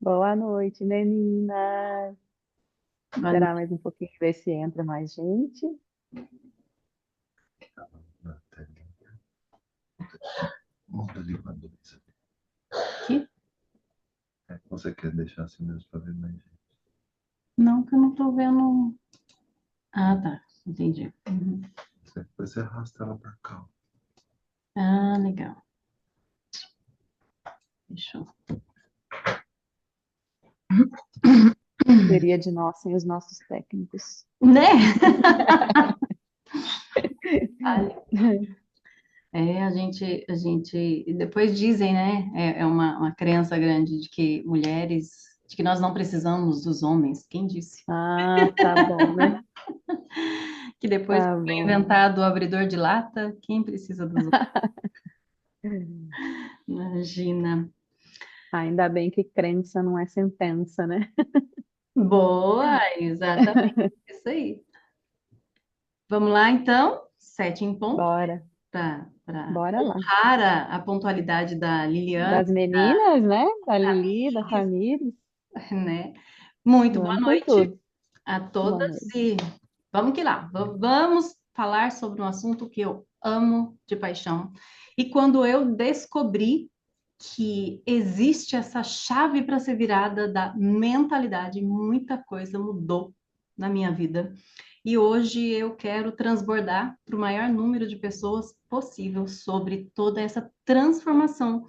Boa noite, meninas. Boa Esperar mais um pouquinho, ver se entra mais gente. Muda de quando isso. noite. Você quer deixar assim mesmo para ver mais gente? Não, que eu não tô vendo. Ah, tá. Entendi. Uhum. Depois você arrasta ela para cá. Ah, legal. Deixa eu. Seria de nós sem os nossos técnicos. Né? Olha, a gente, depois dizem, né? É uma crença grande de que mulheres, de que nós não precisamos dos homens. Quem disse? Ah, tá bom, né? Que depois que Tá foi bom. inventado o abridor de lata, quem precisa dos homens? Imagina. Ainda bem que crença não é sentença, né? Boa, exatamente. Isso aí. Vamos lá, então. 7 em ponto. Bora, Para bora lá. honrar a pontualidade da Liliane, Das meninas, né? Da Lili, da Tamires, Tamires. né? Muito boa Vamos com noite tudo. a Boa todas noite. e vamos que lá. Vamos falar sobre um assunto que eu amo de paixão. E quando eu descobri que existe essa chave para ser virada da mentalidade, muita coisa mudou na minha vida. E hoje eu quero transbordar para o maior número de pessoas possível sobre toda essa transformação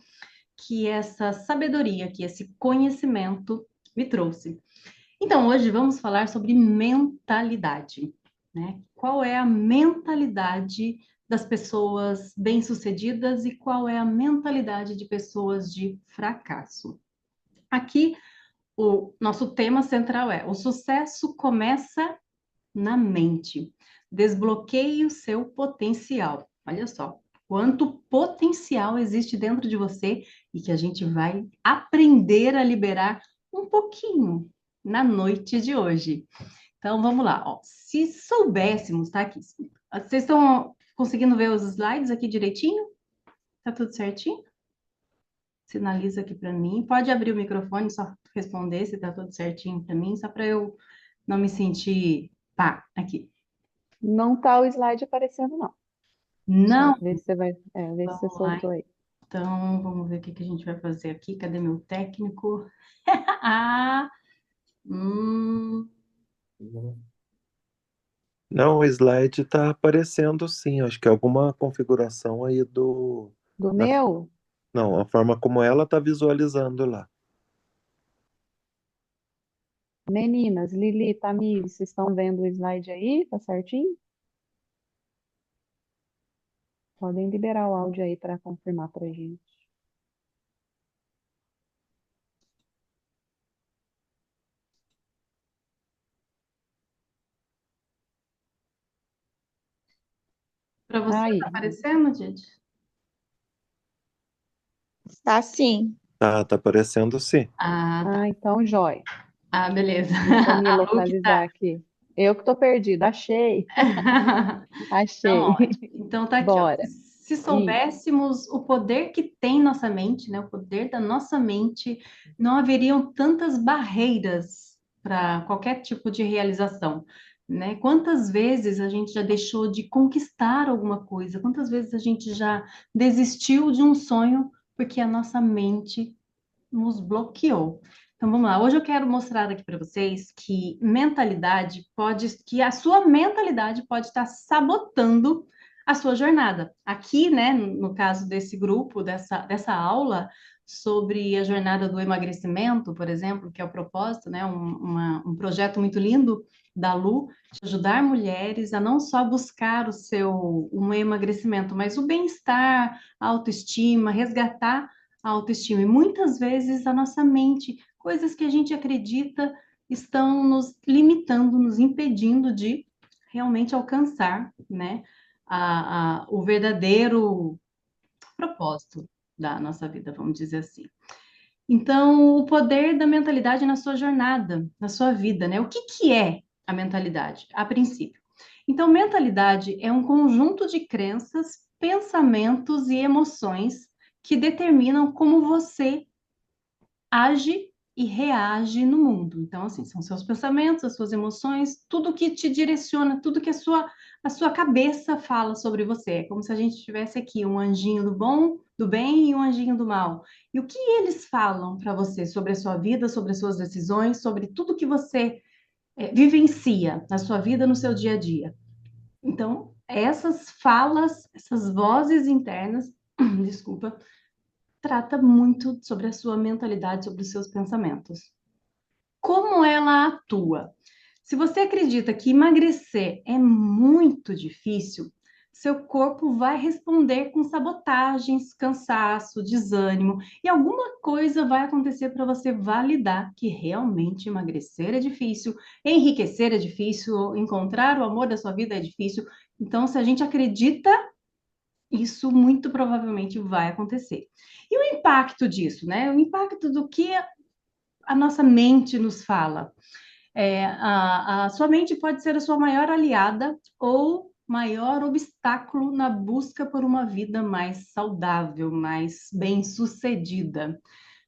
que essa sabedoria, que esse conhecimento me trouxe. Então, hoje vamos falar sobre mentalidade, né? Qual é a mentalidade das pessoas bem-sucedidas e qual é a mentalidade de pessoas de fracasso? Aqui, o nosso tema central é: o sucesso começa na mente. Desbloqueie o seu potencial. Olha só, quanto potencial existe dentro de você e que a gente vai aprender a liberar um pouquinho na noite de hoje. Então vamos lá, ó. Se soubéssemos, tá aqui. Vocês estão conseguindo ver os slides aqui direitinho? Tá tudo certinho? Sinaliza aqui para mim. Pode abrir o microfone só responder se tá tudo certinho para mim, só para eu não me sentir pá aqui. Não tá o slide aparecendo, não. Só Não, ver se você vai, ver se você vamos lá. soltou aí. Então, vamos ver o que que a gente vai fazer aqui. Cadê meu técnico? Ah, hum, Não, o slide está aparecendo sim. Acho que é alguma configuração aí do. Do da- meu? Não, a forma como ela está visualizando lá. Meninas, Lili, Tamires, vocês estão vendo o slide aí? Tá certinho? Podem liberar o áudio aí para confirmar para gente. para você tá Aí. aparecendo, gente? Tá sim. Tá aparecendo sim. Ah, tá. Ah, então, jóia. Ah, beleza. Deixa eu me A Lu que localizar tá. aqui. Eu que tô perdida. Achei. Então, Achei. ótimo. Então, tá aqui, ó. Bora. Se Isso. soubéssemos o poder que tem nossa mente, né, o poder da nossa mente, não haveriam tantas barreiras para qualquer tipo de realização, né? Quantas vezes a gente já deixou de conquistar alguma coisa? Quantas vezes a gente já desistiu de um sonho porque a nossa mente nos bloqueou? Então vamos lá. Hoje eu quero mostrar aqui para vocês que que a sua mentalidade pode estar sabotando a sua jornada. Aqui, né, no caso desse grupo, dessa aula sobre a jornada do emagrecimento, por exemplo, que é o propósito, né, um projeto muito lindo da Lu, de ajudar mulheres a não só buscar um emagrecimento, mas o bem-estar, a autoestima, resgatar a autoestima. E muitas vezes a nossa mente, coisas que a gente acredita, estão nos limitando, nos impedindo de realmente alcançar, né, o verdadeiro propósito da nossa vida, vamos dizer assim. Então, o poder da mentalidade na sua jornada, na sua vida, né? O que que é a mentalidade, a princípio? Então, mentalidade é um conjunto de crenças, pensamentos e emoções que determinam como você age e reage no mundo. Então, assim, são seus pensamentos, as suas emoções, tudo que te direciona, tudo que a sua cabeça fala sobre você. É como se a gente tivesse aqui um anjinho do bom, do bem e um anjinho do mal. E o que eles falam para você sobre a sua vida, sobre as suas decisões, sobre tudo que você vivencia na sua vida, no seu dia a dia? Então, essas falas, essas vozes internas, desculpa, trata muito sobre a sua mentalidade, sobre os seus pensamentos. Como ela atua? Se você acredita que emagrecer é muito difícil, seu corpo vai responder com sabotagens, cansaço, desânimo, e alguma coisa vai acontecer para você validar que realmente emagrecer é difícil, enriquecer é difícil, encontrar o amor da sua vida é difícil. Então, se a gente acredita, isso muito provavelmente vai acontecer. E o impacto disso, né? O impacto do que a nossa mente nos fala. A sua mente pode ser a sua maior aliada ou maior obstáculo na busca por uma vida mais saudável, mais bem-sucedida.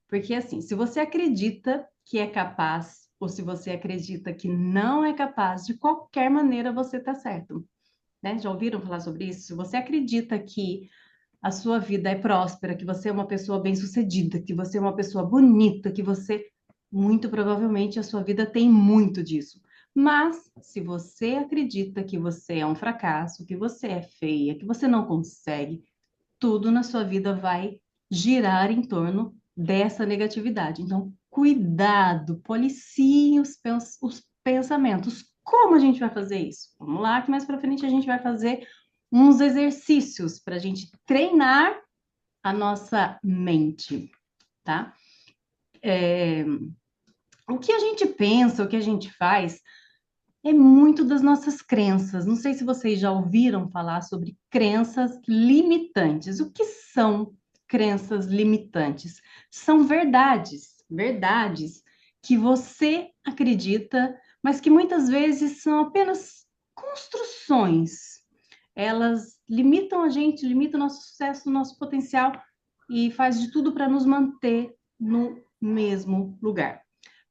Porque, assim, se você acredita que é capaz, ou se você acredita que não é capaz, de qualquer maneira você está certo. Né? Já ouviram falar sobre isso? Se você acredita que a sua vida é próspera, que você é uma pessoa bem-sucedida, que você é uma pessoa bonita, que você, muito provavelmente, a sua vida tem muito disso. Mas, se você acredita que você é um fracasso, que você é feia, que você não consegue, tudo na sua vida vai girar em torno dessa negatividade. Então, cuidado, policie os pensamentos. Como a gente vai fazer isso? Vamos lá, que mais para frente a gente vai fazer uns exercícios para a gente treinar a nossa mente, tá? O que a gente pensa, o que a gente faz, é muito das nossas crenças. Não sei se vocês já ouviram falar sobre crenças limitantes. O que são crenças limitantes? São verdades, verdades que você acredita, mas que muitas vezes são apenas construções. Elas limitam a gente, limitam o nosso sucesso, o nosso potencial e faz de tudo para nos manter no mesmo lugar.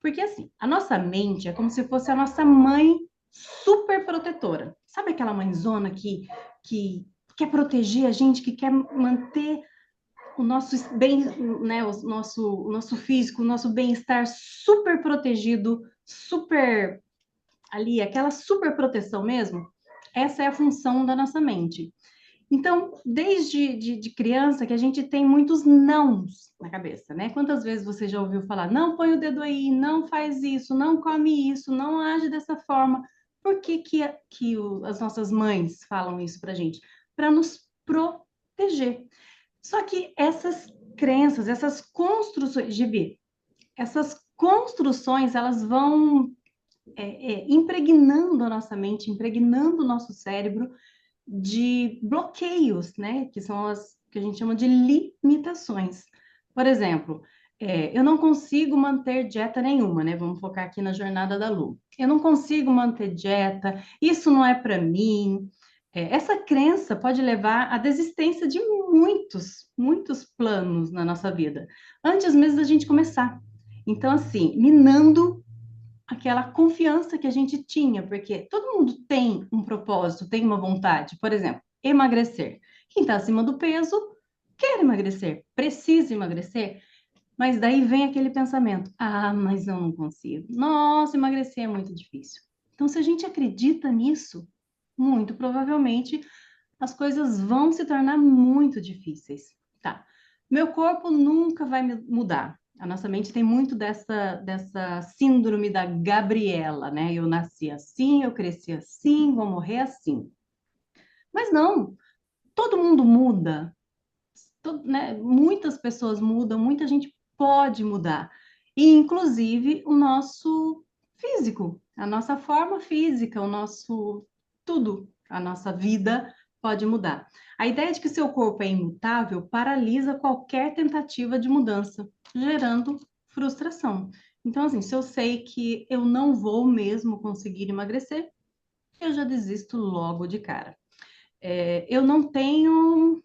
Porque assim, a nossa mente é como se fosse a nossa mãe super protetora. Sabe aquela mãezona que quer proteger a gente, que quer manter o nosso bem, né, o nosso físico, o nosso bem-estar super protegido, super ali, aquela super proteção mesmo? Essa é a função da nossa mente. Então, desde de criança que a gente tem muitos nãos na cabeça, né? Quantas vezes você já ouviu falar, não põe o dedo aí, não faz isso, não come isso, não age dessa forma? Por que as nossas mães falam isso pra gente? Para nos proteger. Só que essas crenças, essas construções, Gibi, essas construções, elas vão impregnando a nossa mente, impregnando o nosso cérebro de bloqueios, né? Que são as que a gente chama de limitações. Por exemplo, eu não consigo manter dieta nenhuma, né? Vamos focar aqui na jornada da Lu. Eu não consigo manter dieta, isso não é para mim. Essa crença pode levar à desistência de muitos planos na nossa vida, antes mesmo da gente começar. Então, assim, minando aquela confiança que a gente tinha, porque todo mundo tem um propósito, tem uma vontade. Por exemplo, emagrecer. Quem está acima do peso quer emagrecer, precisa emagrecer, mas daí vem aquele pensamento: ah, mas eu não consigo. Nossa, emagrecer é muito difícil. Então, se a gente acredita nisso, muito provavelmente as coisas vão se tornar muito difíceis, tá? Meu corpo nunca vai mudar. A nossa mente tem muito dessa síndrome da Gabriela, né? Eu nasci assim, eu cresci assim, vou morrer assim. Mas não, todo mundo muda, né? Muitas pessoas mudam, muita gente pode mudar. E, inclusive, o nosso físico, a nossa forma física, o nosso tudo, a nossa vida pode mudar. A ideia de que seu corpo é imutável paralisa qualquer tentativa de mudança, gerando frustração. Então, assim, se eu sei que eu não vou mesmo conseguir emagrecer, eu já desisto logo de cara. Eu não tenho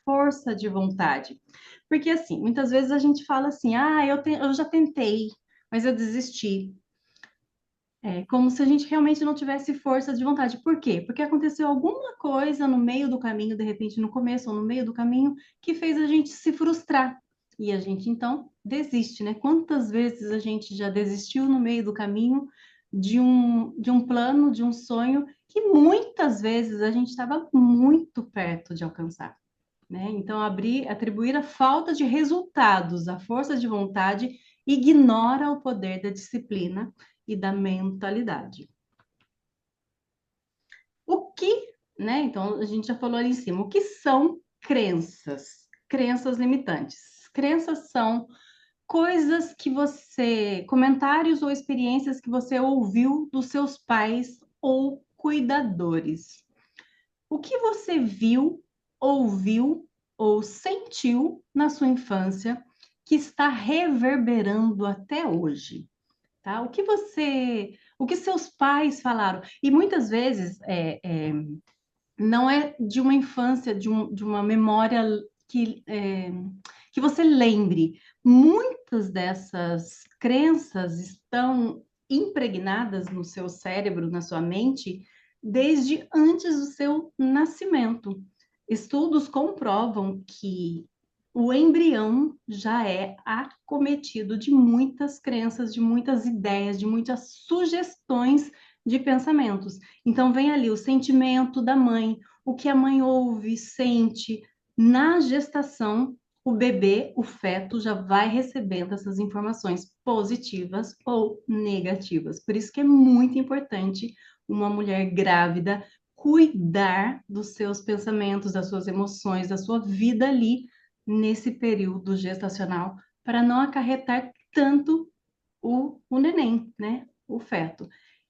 força de vontade. Porque, assim, muitas vezes a gente fala assim, eu já tentei, mas eu desisti. É como se a gente realmente não tivesse força de vontade. Por quê? Porque aconteceu alguma coisa no meio do caminho, de repente no começo ou no meio do caminho, que fez a gente se frustrar. E a gente então desiste, né? Quantas vezes a gente já desistiu no meio do caminho de um plano, de um sonho, que muitas vezes a gente estava muito perto de alcançar, né? Então, atribuir a falta de resultados à força de vontade ignora o poder da disciplina e da mentalidade. O que, né? Então, a gente já falou ali em cima, o que são crenças? Crenças limitantes. Crenças são coisas que comentários ou experiências que você ouviu dos seus pais ou cuidadores. O que você viu, ouviu ou sentiu na sua infância que está reverberando até hoje, tá? O que seus pais falaram? E muitas vezes não é de uma infância, de uma memória que você lembre. Muitas dessas crenças estão impregnadas no seu cérebro, na sua mente, desde antes do seu nascimento. Estudos comprovam que o embrião já é acometido de muitas crenças, de muitas ideias, de muitas sugestões de pensamentos. Então, vem ali o sentimento da mãe, o que a mãe ouve, sente. Na gestação, o bebê, o feto, já vai recebendo essas informações positivas ou negativas. Por isso que é muito importante uma mulher grávida cuidar dos seus pensamentos, das suas emoções, da sua vida ali nesse período gestacional, para não acarretar tanto o neném, né? O feto.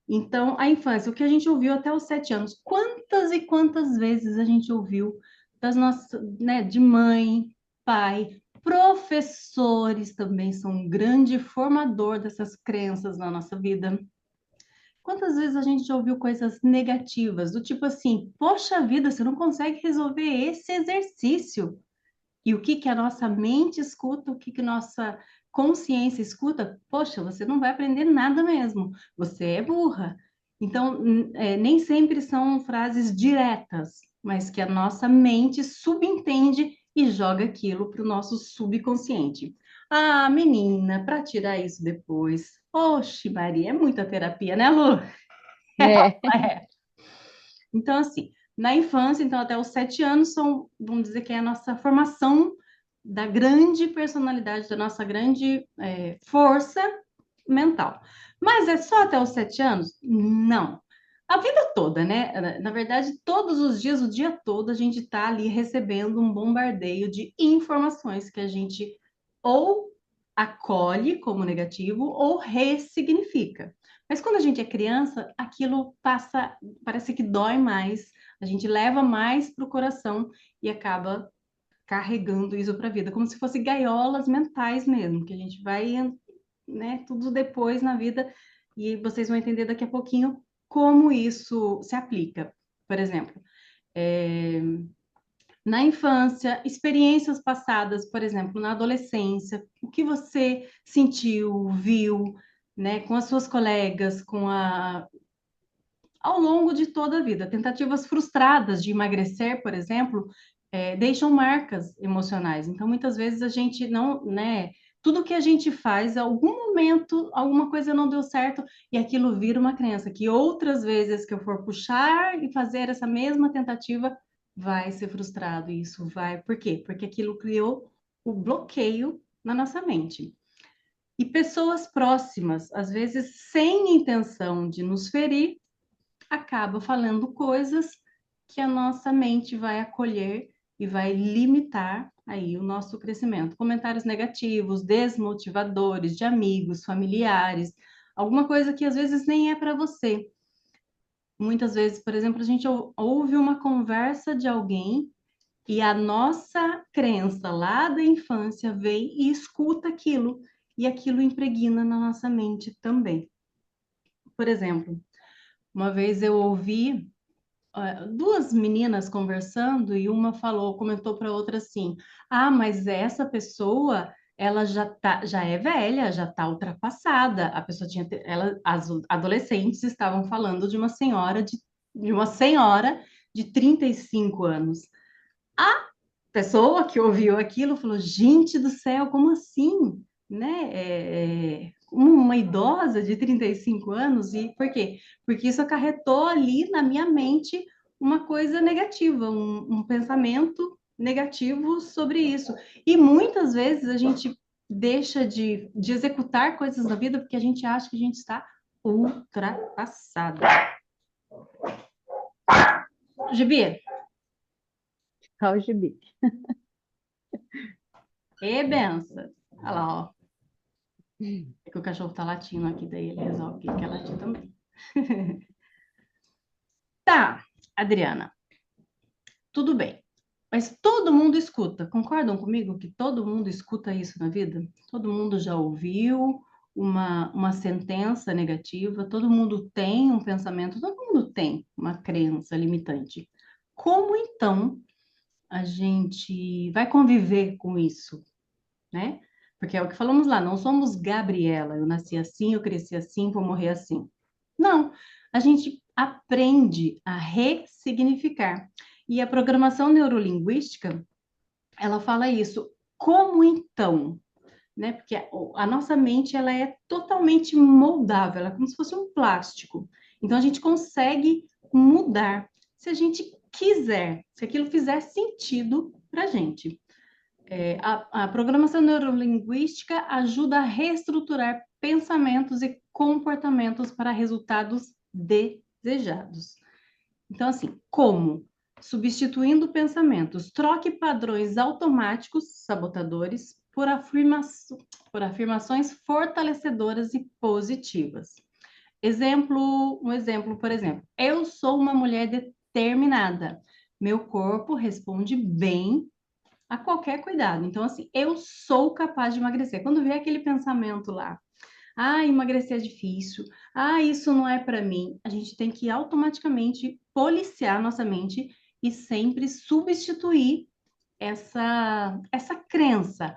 Então, a infância, o que a gente ouviu até os 7 anos, quantas e quantas vezes a gente ouviu das nossas, né, de mãe, pai, professores também são um grande formador dessas crenças na nossa vida. Quantas vezes a gente já ouviu coisas negativas, do tipo assim, poxa vida, você não consegue resolver esse exercício. E o que que a nossa mente escuta, o que que nossa consciência escuta? Poxa, você não vai aprender nada mesmo. Você é burra. Então, nem sempre são frases diretas, mas que a nossa mente subentende e joga aquilo para o nosso subconsciente. Ah, menina, para tirar isso depois. Oxe, Maria, é muita terapia, né, Lu? É. É. Então, assim, na infância, então, até os 7 anos, vamos dizer que é a nossa formação da grande personalidade, da nossa grande força mental. Mas é só até os 7 anos? Não. A vida toda, né? Na verdade, todos os dias, o dia todo, a gente está ali recebendo um bombardeio de informações que a gente ou acolhe como negativo ou ressignifica. Mas quando a gente é criança, aquilo passa, parece que dói mais, a gente leva mais para o coração e acaba carregando isso para a vida, como se fosse gaiolas mentais mesmo, que a gente vai, né, tudo depois na vida, e vocês vão entender daqui a pouquinho como isso se aplica. Por exemplo, na infância, experiências passadas, por exemplo, na adolescência, o que você sentiu, viu, né, com as suas colegas, ao longo de toda a vida. Tentativas frustradas de emagrecer, por exemplo, deixam marcas emocionais. Então, muitas vezes a gente não, né? Tudo que a gente faz, algum momento, alguma coisa não deu certo e aquilo vira uma crença. Que outras vezes que eu for puxar e fazer essa mesma tentativa, vai ser frustrado. E isso vai. Por quê? Porque aquilo criou o bloqueio na nossa mente. E pessoas próximas, às vezes sem intenção de nos ferir, acaba falando coisas que a nossa mente vai acolher e vai limitar aí o nosso crescimento. Comentários negativos, desmotivadores de amigos, familiares, alguma coisa que às vezes nem é para você. Muitas vezes, por exemplo, a gente ouve uma conversa de alguém e a nossa crença lá da infância vem e escuta aquilo, e aquilo impregna na nossa mente também. Por exemplo, uma vez eu ouvi duas meninas conversando e uma comentou para outra assim: ah, mas essa pessoa, ela já é velha, já está ultrapassada. A pessoa as adolescentes estavam falando de uma senhora de 35 anos. A pessoa que ouviu aquilo falou: gente do céu, como assim? Né? Uma idosa de 35 anos, e por quê? Porque isso acarretou ali na minha mente uma coisa negativa, um pensamento negativo sobre isso. E muitas vezes a gente deixa de executar coisas na vida porque a gente acha que a gente está ultrapassada. Gibi, Olha o gibi. benção. Olha lá, ó. É que o cachorro tá latindo aqui, daí ele resolve que quer latir também. Tá, Adriana, tudo bem. Mas todo mundo escuta. Concordam comigo que todo mundo escuta isso na vida? Todo mundo já ouviu uma sentença negativa, todo mundo tem um pensamento, todo mundo tem uma crença limitante. Como então a gente vai conviver com isso, né? Porque é o que falamos lá, não somos Gabriela, eu nasci assim, eu cresci assim, vou morrer assim. Não, a gente aprende a ressignificar. E a programação neurolinguística, ela fala isso. Como então? Né? Porque a nossa mente, ela é totalmente moldável, ela é como se fosse um plástico. Então, a gente consegue mudar se a gente quiser, se aquilo fizer sentido para a gente. A programação neurolinguística ajuda a reestruturar pensamentos e comportamentos para resultados desejados. Então, assim, como? Substituindo pensamentos. Troque padrões automáticos, sabotadores, por afirmações fortalecedoras e positivas. Um exemplo, por exemplo, eu sou uma mulher determinada. Meu corpo responde bem a qualquer cuidado. Então, assim, eu sou capaz de emagrecer. Quando vier aquele pensamento lá, ah, emagrecer é difícil, ah, isso não é para mim, a gente tem que automaticamente policiar nossa mente e sempre substituir essa crença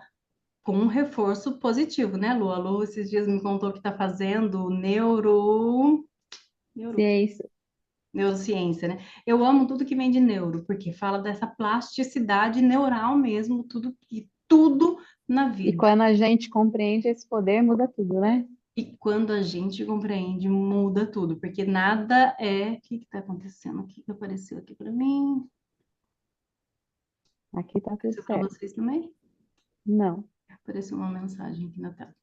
com um reforço positivo, né, Lu? A Lu esses dias me contou que está fazendo neuro, Ciência. neurociência, né? Eu amo tudo que vem de neuro, porque fala dessa plasticidade neural mesmo, tudo na E vida. quando a gente compreende esse poder, muda tudo, né? E quando a gente compreende, muda tudo, porque nada é. O que está acontecendo? O que apareceu aqui para mim? Aqui tá tudo Apareceu para certo. vocês também? Não. Apareceu uma mensagem aqui na tela.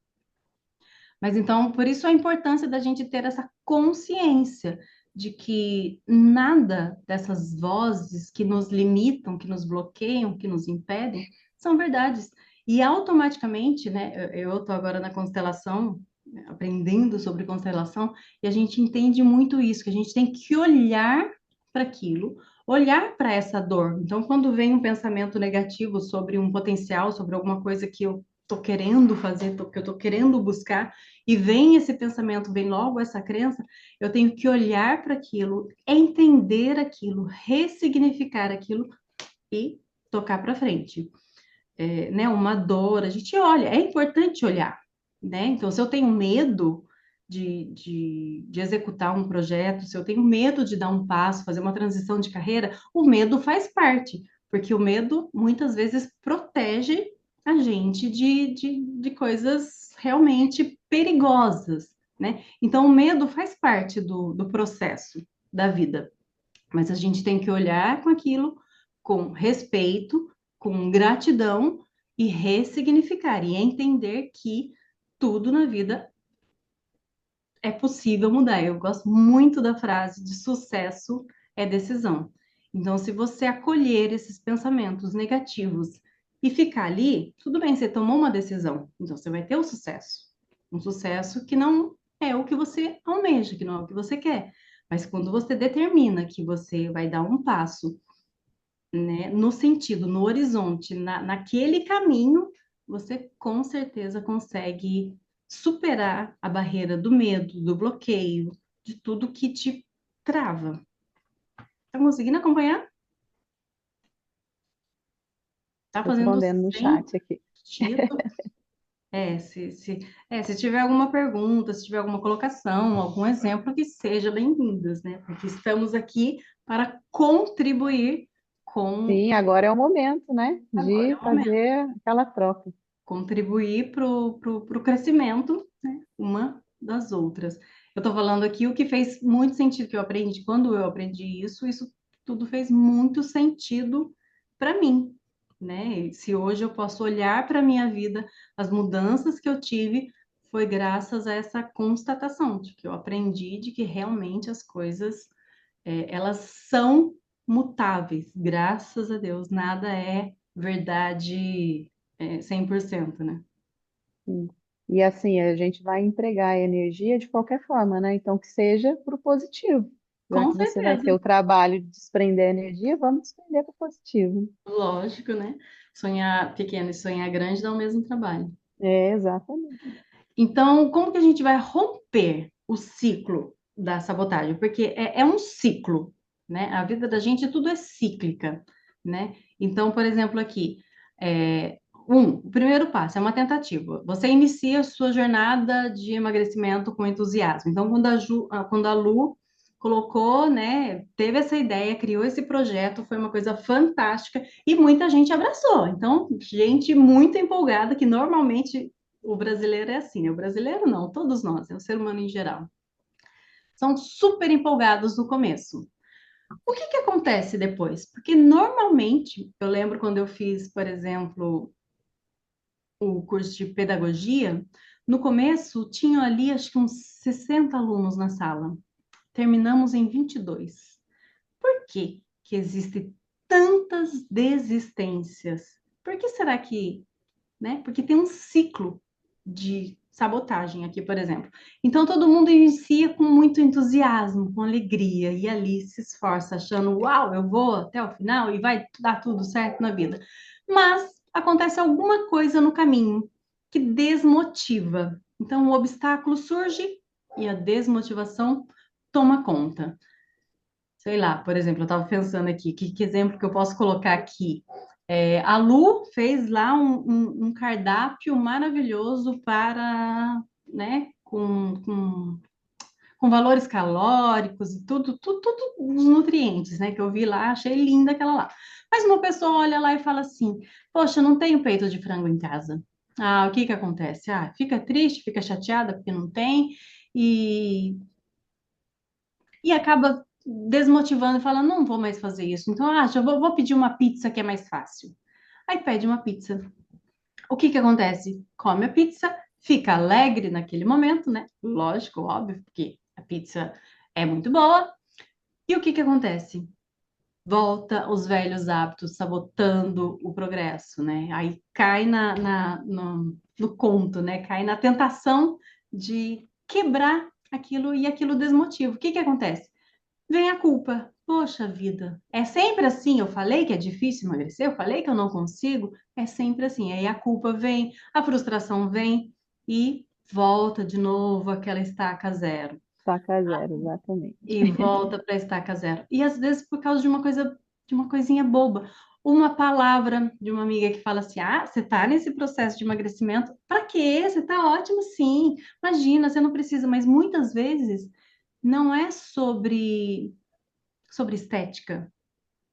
Mas então, por isso a importância da gente ter essa consciência de que nada dessas vozes que nos limitam, que nos bloqueiam, que nos impedem, são verdades. E automaticamente, né, eu estou agora na constelação, né, aprendendo sobre constelação, e a gente entende muito isso, que a gente tem que olhar para aquilo, olhar para essa dor. Então, quando vem um pensamento negativo sobre um potencial, sobre alguma coisa que eu estou querendo fazer, que eu estou querendo buscar, e vem esse pensamento, vem logo essa crença, eu tenho que olhar para aquilo, entender aquilo, ressignificar aquilo e tocar para frente. Né? Uma dor, a gente olha, é importante olhar, né? Então, se eu tenho medo de executar um projeto, se eu tenho medo de dar um passo, fazer uma transição de carreira, o medo faz parte, porque o medo muitas vezes protege a gente de coisas realmente perigosas, né? Então, o medo faz parte do processo da vida, mas a gente tem que olhar com aquilo com respeito, com gratidão e ressignificar e entender que tudo na vida é possível mudar. Eu gosto muito da frase de sucesso é decisão. Então, se você acolher esses pensamentos negativos e ficar ali, tudo bem, você tomou uma decisão, então você vai ter o sucesso. Um sucesso que não é o que você almeja, que não é o que você quer. Mas quando você determina que você vai dar um passo, né, no sentido, no horizonte, naquele caminho, você com certeza consegue superar a barreira do medo, do bloqueio, de tudo que te trava. Tá conseguindo acompanhar? Tá fazendo Respondendo no chat aqui. sentido? Se tiver alguma pergunta, se tiver alguma colocação, algum exemplo, que seja bem-vindos, né? Porque estamos aqui para contribuir com... Sim, agora é o momento, né? Agora é De o momento. fazer aquela troca. Contribuir para o crescimento, né, uma das outras. Eu estou falando aqui o que fez muito sentido que eu aprendi. Quando eu aprendi isso tudo fez muito sentido para mim, né? E se hoje eu posso olhar para a minha vida, as mudanças que eu tive foi graças a essa constatação de que eu aprendi de que realmente as coisas elas são mutáveis, graças a Deus, nada é verdade 100%, né? Sim. E assim, a gente vai empregar a energia de qualquer forma, né? Então, que seja para o positivo. Já Com que você vai ter certeza, o trabalho de desprender energia, vamos desprender para o positivo. lógico, né? Sonhar pequeno e sonhar grande dá o mesmo trabalho. É, exatamente. Então, como que a gente vai romper o ciclo da sabotagem? Porque é um ciclo, né? A vida da gente tudo é cíclica, né? Então, por exemplo, aqui, o primeiro passo é uma tentativa. Você inicia a sua jornada de emagrecimento com entusiasmo. Então, quando a Lu colocou, né, teve essa ideia, criou esse projeto, foi uma coisa fantástica e muita gente abraçou. Então, gente muito empolgada, que normalmente o brasileiro é assim, né? O brasileiro não, todos nós, é o ser humano em geral. São super empolgados no começo. O que que acontece depois? Porque normalmente, eu lembro quando eu fiz, por exemplo, o curso de pedagogia, no começo tinham ali acho que uns 60 alunos na sala. Terminamos em 22. Por que que existem tantas desistências? Por que será que, né? Porque tem um ciclo de sabotagem aqui, por exemplo. Então todo mundo inicia com muito entusiasmo, com alegria e ali se esforça achando, uau, eu vou até o final e vai dar tudo certo na vida. Mas acontece alguma coisa no caminho que desmotiva. Então o obstáculo surge e a desmotivação toma conta. Sei lá, por exemplo, eu estava pensando aqui, que exemplo que eu posso colocar aqui? A Lu fez lá um cardápio maravilhoso para, né, com valores calóricos e tudo os nutrientes, né, que eu vi lá, achei linda aquela lá. Mas uma pessoa olha lá e fala assim, poxa, não tenho peito de frango em casa. Ah, o que que acontece? Ah, fica triste, fica chateada porque não tem, e acaba desmotivando e falando, não vou mais fazer isso. Então, já vou pedir uma pizza que é mais fácil. Aí pede uma pizza. O que que acontece? Come a pizza, fica alegre naquele momento, né? Lógico, óbvio, porque a pizza é muito boa. E o que que acontece? Volta os velhos hábitos, sabotando o progresso, né? Aí cai no conto, né? Cai na tentação de quebrar aquilo e aquilo desmotiva. O que que acontece? Vem a culpa. Poxa vida, é sempre assim. Eu falei que é difícil emagrecer, eu falei que eu não consigo. É sempre assim. Aí a culpa vem, a frustração vem e volta de novo aquela estaca zero. Estaca zero, exatamente. E volta para a estaca zero. E às vezes por causa de uma coisa, de uma coisinha boba. Uma palavra de uma amiga que fala assim: ah, você está nesse processo de emagrecimento? Para quê? Você está ótimo, sim. Imagina, você não precisa, mas muitas vezes não é sobre estética,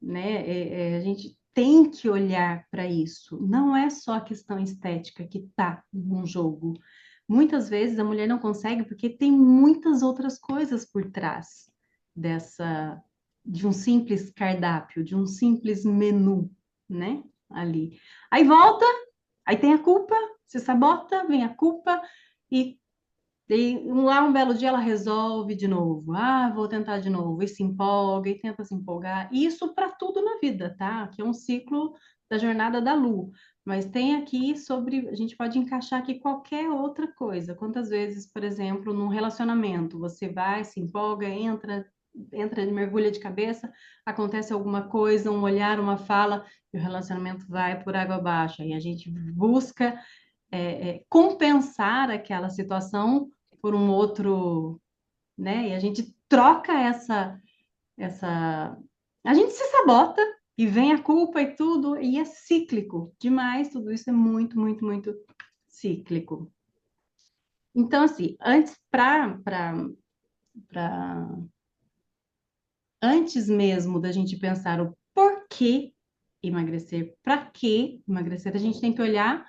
né? A gente tem que olhar para isso. Não é só a questão estética que está no jogo. Muitas vezes a mulher não consegue porque tem muitas outras coisas por trás dessa de um simples cardápio, de um simples menu, né? Ali. Aí volta, aí tem a culpa, se sabota, vem a culpa e lá um belo dia ela resolve de novo. Ah, vou tentar de novo. E se empolga e tenta se empolgar. E isso para tudo na vida, tá? Que é um ciclo da jornada da Lu. Mas tem aqui sobre. A gente pode encaixar aqui qualquer outra coisa. Quantas vezes, por exemplo, num relacionamento, você vai, se empolga, entra, mergulha de cabeça, acontece alguma coisa, um olhar, uma fala, e o relacionamento vai por água abaixo. E a gente busca compensar aquela situação por um outro, né? E a gente troca essa A gente se sabota e vem a culpa e tudo, e é cíclico demais, tudo isso é muito, muito, muito cíclico. Então, assim, antes mesmo da gente pensar o porquê emagrecer, para que emagrecer, a gente tem que olhar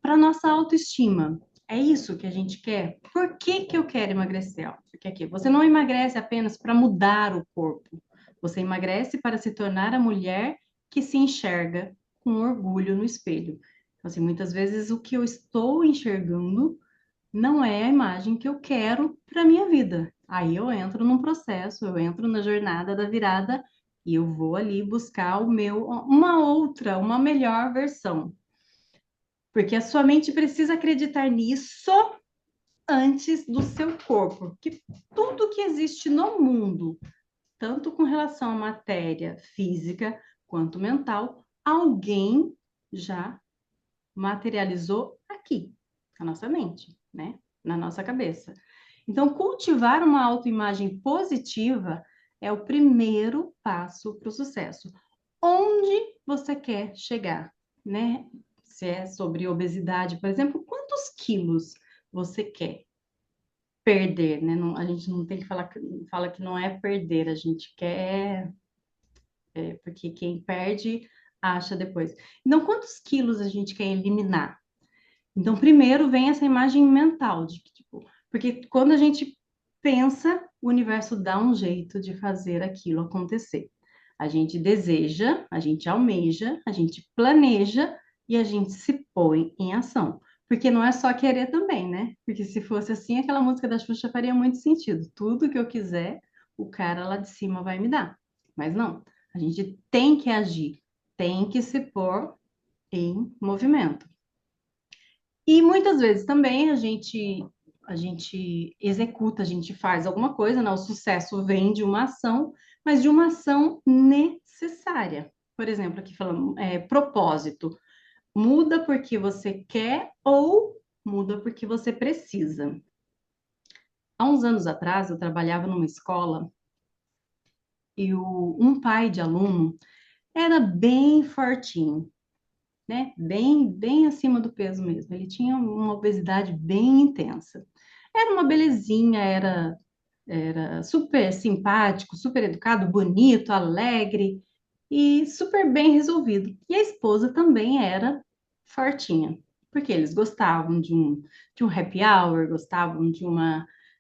para nossa autoestima. É isso que a gente quer? Por que que eu quero emagrecer? Ó, porque aqui, você não emagrece apenas para mudar o corpo. Você emagrece para se tornar a mulher que se enxerga com orgulho no espelho. Então, assim, muitas vezes o que eu estou enxergando não é a imagem que eu quero para minha vida. Aí eu entro num processo, eu entro na jornada da virada e eu vou ali buscar uma melhor versão. Porque a sua mente precisa acreditar nisso antes do seu corpo. Que tudo que existe no mundo, tanto com relação à matéria física quanto mental, alguém já materializou aqui, na nossa mente, né? Na nossa cabeça. Então, cultivar uma autoimagem positiva é o primeiro passo para o sucesso. Onde você quer chegar, né? Se é sobre obesidade, por exemplo, quantos quilos você quer perder, né? A gente não tem que falar fala que não é perder, a gente quer, porque quem perde acha depois. Então, quantos quilos a gente quer eliminar? Então, primeiro vem essa imagem mental de que, tipo, porque quando a gente pensa, o universo dá um jeito de fazer aquilo acontecer. A gente deseja, a gente almeja, a gente planeja e a gente se põe em ação. Porque não é só querer também, né? Porque se fosse assim, aquela música da Xuxa faria muito sentido. Tudo que eu quiser, o cara lá de cima vai me dar. Mas não, a gente tem que agir, tem que se pôr em movimento. E muitas vezes também a gente executa, a gente faz alguma coisa, né? O sucesso vem de uma ação, mas de uma ação necessária. Por exemplo, aqui falando, propósito. Muda porque você quer ou muda porque você precisa. Há uns anos atrás, eu trabalhava numa escola e um pai de aluno era bem fortinho, né? Bem, bem acima do peso mesmo. Ele tinha uma obesidade bem intensa. Era uma belezinha, era super simpático, super educado, bonito, alegre e super bem resolvido. E a esposa também era fortinha, porque eles gostavam de um happy hour, gostavam